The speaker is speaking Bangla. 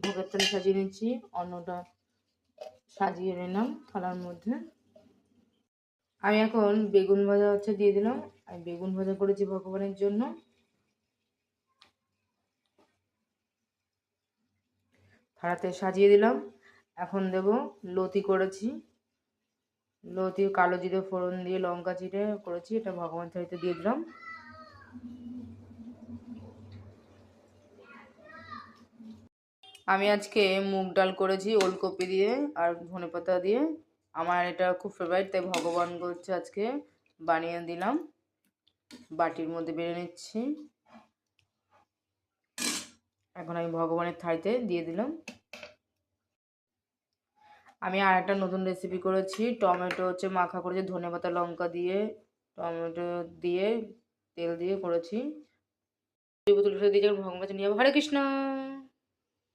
ভোগের থালি সাজিয়ে নিচ্ছি, অন্নটা সাজিয়ে নিলাম থালার মধ্যে। আমি এখন বেগুন ভাজা দিয়ে দিলাম। আমি বেগুন ভাজা করেছি ভগবানের জন্য। থালাতে সাজিয়ে দিলাম। এখন দেব লতি করেছি, লতি কালো জিরে ফোড়ন দিয়ে লঙ্কা চিড়ে করেছি, এটা ভগবান থালিতে দিয়ে দিলাম। আমি আজকে মুগ ডাল করেছি ওলকপি দিয়ে আর ধনেপাতা দিয়ে। আমার এটা খুব ফেভারিট, তাই ভগবান করছে আজকে বানিয়ে দিলাম। বাটির মধ্যে বেড়ে নিচ্ছি। এখন আমি ভগবানের থালিতে দিয়ে দিলাম। আমি আর একটা নতুন রেসিপি করেছি, টমেটো মাখা করেছি ধনেপাতা লঙ্কা দিয়ে, টমেটো দিয়ে তেল দিয়ে করেছি। বোতল দিয়ে ভগবান নিয়ে হরে কৃষ্ণ।